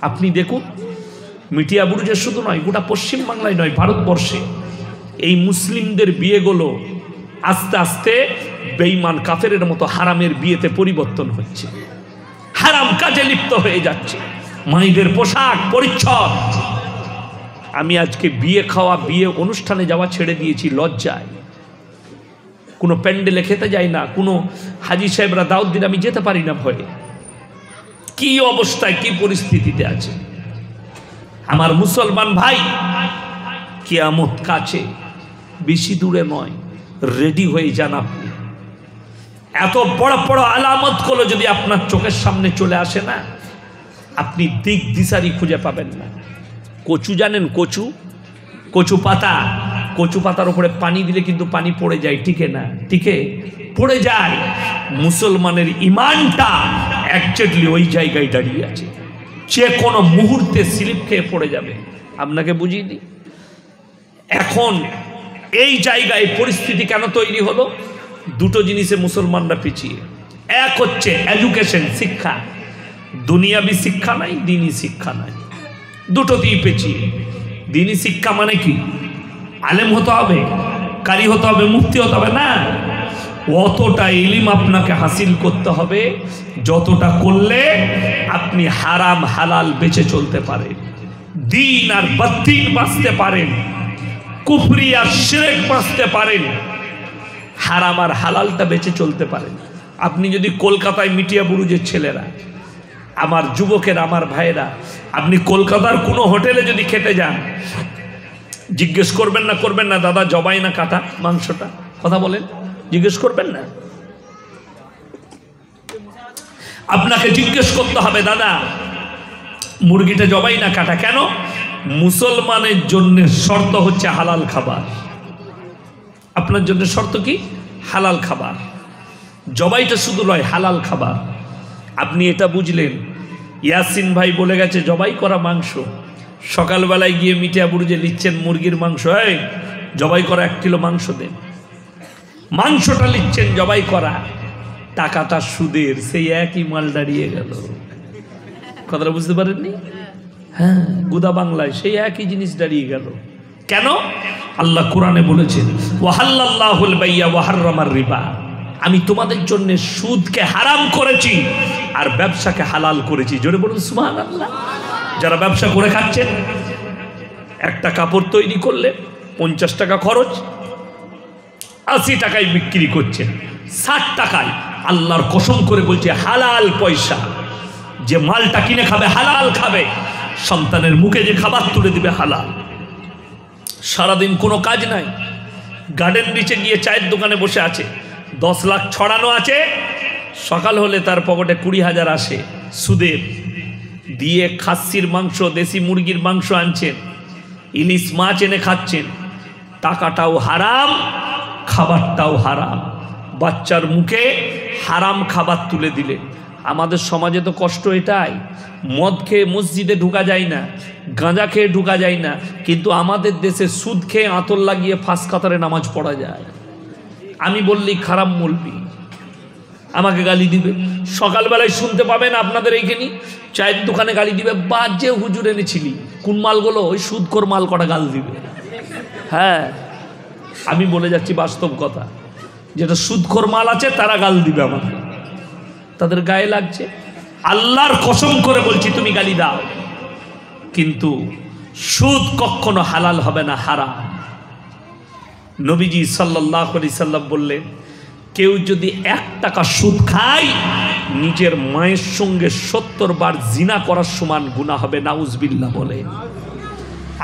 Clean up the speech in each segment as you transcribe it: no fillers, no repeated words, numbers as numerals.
আপনি দেখুন মিটিয়া বুরুজে শুধু নয়, গোটা পশ্চিমবাংলায় নয়, ভারতবর্ষে এই মুসলিমদের বিয়েগুলো আস্তে আস্তে বেঈমান কাফেরের মতো হারামের বিয়েতে পরিবর্তন হচ্ছে, হারাম কাজে লিপ্ত হয়ে যাচ্ছে। মায়েদের পোশাক পরিচ্ছদ, আমি আজকে বিয়ে খাওয়া বিয়ে অনুষ্ঠানে যাওয়া ছেড়ে দিয়েছি লজ্জায়। কোনো প্যান্ডেলে খেতে যাই না, কোনো হাজি সাহেবরা দাওয়াত দিলে আমি যেতে পারি না ভয়ে। কি অবস্থায় কি পরিস্থিতিতে আছে আমার মুসলমান ভাই, কিয়ামত কাছে, বেশি দূরে নয়, রেডি হয়ে যান আপনি। এত বড় বড় আলামত গুলো যদি আপনার চোখের সামনে চলে আসে না, আপনি দিক দিশারি খুঁজে পাবেন না। কচু জানেন? কচু, কচু পাতা, কচু পাতার উপরে পানি দিলে কিন্তু পানি পড়ে যায়, টিকে না, টিকে পড়ে যায়। মুসলমানের ইমানটা একজাক্টলি ওই জায়গায় দাঁড়িয়ে আছে, যে কোনো মুহূর্তে স্লিপ খেয়ে পড়ে যাবে। আপনাকে বুঝিয়ে দিই, এখন এই জায়গায় পরিস্থিতি কেন তৈরি হলো? দুটো জিনিসে মুসলমানরা পিছিয়ে। এক হচ্ছে এডুকেশন, শিক্ষা, দুনিয়াবি শিক্ষা নাই, দিনী শিক্ষা নাই, দুটোতেই পেছিয়ে। দিনী শিক্ষা মানে কি? আলেম হতে হবে, কারি হতে হবে, মুফতি হতে হবে না। অতটা ইলম আপনাকে হাসিল করতে হবে যতটা করলে আপনি হারাম হালাল বেঁচে চলতে পারেন, দিন আর বাতিল বাঁচতে পারেন, কুফরি আর শিরক বাঁচতে পারেন, হারাম আর হালালটা বেঁচে চলতে পারেন। আপনি যদি কলকাতায় মিটিয়া বুরুজের ছেলেরা, আমার যুবকের, আমার ভাইয়েরা, আপনি কলকাতার কোনো হোটেলে যদি খেতে যান, জিজ্ঞেস করবেন না, করবেন না দাদা জবাই না কাটা মাংসটা? কথা বলেন, জিজ্ঞেস করবেন না? আপনাকে জিজ্ঞেস করতে হবে দাদা মুরগিটা জবাই না কাটা। কেন? মুসলমানের জন্য শর্ত হচ্ছে হালাল খাবার। আপনার জন্য শর্ত কি? হালাল খাবার। জবাইটা শুধু নয়, হালাল খাবার। আপনি এটা বুঝলেন? ইয়াসিন ভাই বলে গেছে জবাই করা মাংস, সকালবেলায় গিয়ে মিটিয়া বুরুজে নিচ্ছেন মুরগির মাংস, এই জবাই করা 1 কিলো মাংস দেন। মাংসটা নিচ্ছেন জবাই করা, টাকাটা সুদের, সেই একই মাল দাঁড়িয়ে গেল। কথাটা বুঝতে পারেননি? হ্যাঁ, গুদা বাংলায় সেই একই জিনিস দাঁড়িয়ে গেল। কেন? আল্লাহ কোরআনে বলেছেন ওয়াহাল্লাল্লাহুল বাইয়া ওয়া হাররামার রিবা, আমি তোমাদের জন্য সুদকে হারাম করেছি আর ব্যবসাকে হালাল করেছি। জোরে বলুন সুবহানাল্লাহ। যারা ব্যবসা করে খাচ্ছেন, একটা কাপড় তৈরি করলে 50 টাকা খরচ, 80 টাকায় বিক্রি করছেন, 60 টাকায়। আল্লাহর কসম করে বলছে হালাল পয়সা, যে মালটা কিনে খাবে হালাল খাবে, সন্তানের মুখে যে খাবার তুলে দিবে হালাল। সারাদিন কোনো কাজ নাই, গার্ডেন নিচে গিয়ে চায়ের দোকানে বসে আছে, 10 লাখ ছড়ানো আছে, সকাল হলে তার পকেটে 20,000 আসে সুদের দিয়ে। খাসির মাংস, দেশি মুরগির মাংস আনছেন, ইলিশ মাছ এনে খাচ্ছেন, টাকাটাও হারাম, খাবারটাও হারাম, বাচ্চার মুখে হারাম খাবার তুলে দিলেন। আমাদের সমাজে তো কষ্ট এটাই, মদ খেয়ে মসজিদে ঢুকা যায় না, গাঁজা খেয়ে ঢুকা যায় না, কিন্তু আমাদের দেশে সুদ খেয়ে আতর লাগিয়ে ফাঁস কাতারে নামাজ পড়া যায়। আমি বললেই খারাপ মৌলবি, আমাকে গালি দিবে। সকালবেলায় শুনতে পাবেন আপনাদের এইখানে চায়ের দোকানে গালি দিবে, বাজে হুজুর এনেছিলি, কোন মালগুলো? ওই সুদখোর মাল কটা গাল দিবে। হ্যাঁ, আমি বলে যাচ্ছি বাস্তব কথা, যেটা সুদখোর মাল আছে তারা গাল দিবে আমাকে, তাদের গায়ে লাগছে। আল্লাহর কসম করে বলছি তুমি গালি দাও, কিন্তু সুদ কখনো হালাল হবে না, হারাম। নবীজি সাল্লাল্লাহু আলাইহি সাল্লাম বললেন, কেউ যদি 1 টাকা সুদ খায়, নিজের মায়ের সঙ্গে 70 বার জিনা করার সমান গুনাহ হবে। নাউজুবিল্লাহ বলে।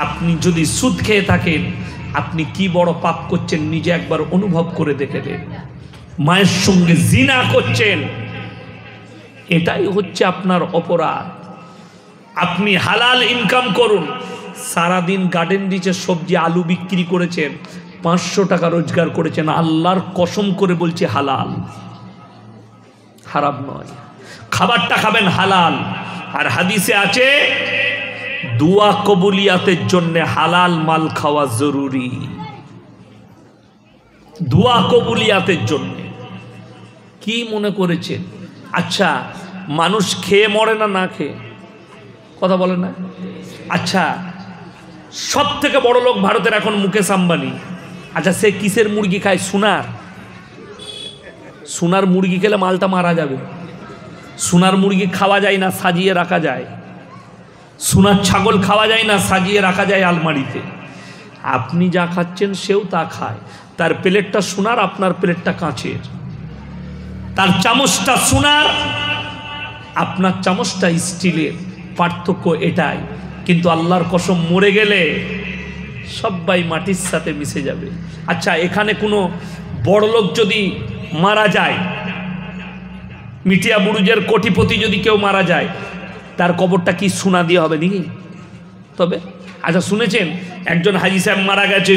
আপনি যদি সুদ খেয়ে থাকেন, আপনি কি বড় পাপ করছেন নিজে একবার অনুভব করে দেখে নেন। মায়ের সঙ্গে জিনা করছেন, এটাই হচ্ছে আপনার অপরাধ। আপনি হালাল ইনকাম করুন। সারাদিন গার্ডেন রিচে সবজি আলু বিক্রি করেছেন, 500 টাকা রোজগার করেছেন, আল্লাহর কসম করে বলছি হালাল, হারাম নয়। খাবারটা খাবেন হালাল। আর হাদিসে আছে দুয়া কবুলিয়াতের জন্য হালাল মাল খাওয়া জরুরি। দুয়া কবুলিয়াতের জন্য কি মনে করেছেন? আচ্ছা, মানুষ খেয়ে মরে না, না খেয়ে? কথা বলেন না? আচ্ছা, সব থেকে বড় লোক ভারতের এখন মুকেশ আম্বানি। আচ্ছা, সে কিসের মুরগি খায়? সোনার। সোনার মুরগি খেলে মালটা মারা যাবে। সোনার মুরগি খাওয়া যায় না, সাজিয়ে রাখা যায়। সোনার ছাগল খাওয়া যায় না, সাজিয়ে রাখা যায় আলমারিতে। আপনি যা খাচ্ছেন সেও তা খায়। তার প্লেটটা সোনার, আপনার প্লেটটা কাঁচের। তার চামচটা সোনার, আপনার চামচটা স্টিলের। পার্থক্য এটাই। কিন্তু আল্লাহর কসম, মরে গেলে সবাই মাটির সাথে মিশে যাবে। আচ্ছা, এখানে কোনো বড়লোক যদি মারা যায়, মিটিয়া বুরুজের কোটিপতি যদি কেউ মারা যায়, তার কবরটা কি সোনা দিয়ে হবে নাকি? তবে আচ্ছা, শুনেছেন একজন হাজি সাহেব মারা গেছে,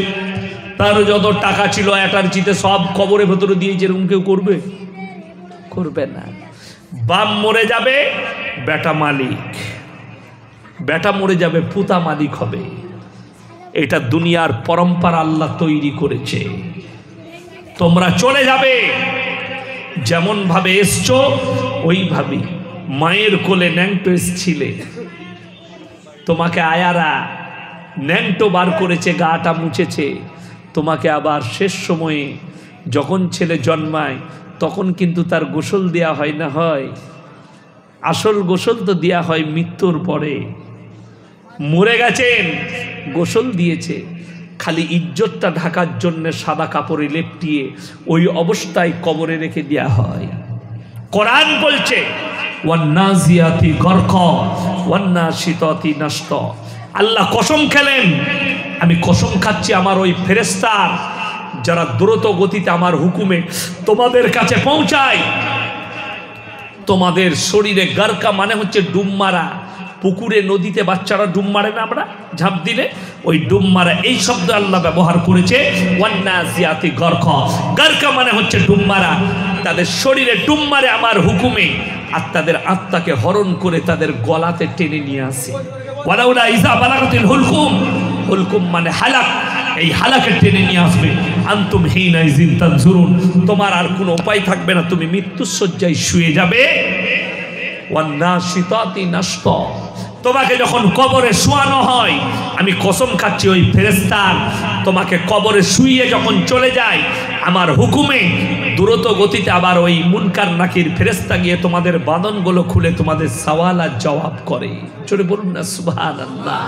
তার যত টাকা ছিল অ্যাটার্জিতে সব কবরের ভেতরে দিয়েছে, এরকম কেউ করবে? করবে না। বাপ মরে যাবে, বেটা মালিক। বেটা মরে যাবে, পুতা মালিক হবে। এটা দুনিয়ার পরম্পরা আল্লাহ তৈরি করেছে। তোমরা চলে যাবে, যেমন ভাবে এসছো ওইভাবে। মায়ের কোলে ন্যাংটো এসছিলে, তোমাকে আয়ারা ন্যাংটো বার করেছে, গাটা মুছেছে। তোমাকে আবার শেষ সময়ে যখন ছেলে জন্মায় তখন কিন্তু তার গোসল দেয়া হয় না, হয়? আসল গোসল তো দেয়া হয় মৃত্যুর পরে। মরে গেছেন, গোসল দিয়েছে, খালি ইজ্জতটা ঢাকার জন্য সাদা কাপড়ে লেপটিয়ে ওই অবস্থায় কবরে রেখে দেওয়া হয়। কোরআন বলছে ওয়ান্নাজিয়াতি গরকা ওয়ান্নাশিতাতি নাশতা। আল্লাহ কসম খেলেন, আমি কসম খাচ্ছি আমার ওই ফেরেশতার যারা দ্রুত গতিতে আমার হুকুমে তোমাদের কাছে পৌঁছায়, তোমাদের শরীরে গারকা মানে হচ্ছে ডুব মারা। পুকুরে নদীতে বাচ্চারা ডুব মারে না, আমরা ঝাঁপ দিলে ওই ডুব মারা, এই শব্দ আল্লাহ ব্যবহার করেছে। ওয়ান্নাজিয়াতি গরকা, গারকা মানে হচ্ছে ডুব মারা। তাদের শরীরে ডুব মারে আমার হুকুমে, আর তাদের আত্মাকে হরণ করে তাদের গলাতে টেনে নিয়ে আসে। ওয়ালাউলা ইযা বালাগাতিল হুলকুম, হুলকুম মানে হালাক, এই হালাকে টেনে নিয়ে আসবে। আনতুম হিনা ইযিন তানজুরুন, তোমার আর কোনো উপায় থাকবে না, তুমি মৃত্যুর শয্যায় শুয়ে যাবে। ওয়ান্নাশিতাতি নাশতা, তোমাকে যখন কবরে শোয়ানো হয়, আমি কসম খাচ্ছি ওই ফেরেশতা তোমাকে কবরে শুইয়ে যখন চলে যায় আমার হুকুমে, দ্রুত গতিতে আবার ওই মুনকার নাকির ফেরেশতা গিয়ে তোমাদের বাঁধনগুলো খুলে তোমাদের সওয়াল আর জবাব করে। চলে বলুন না সুবহানাল্লাহ।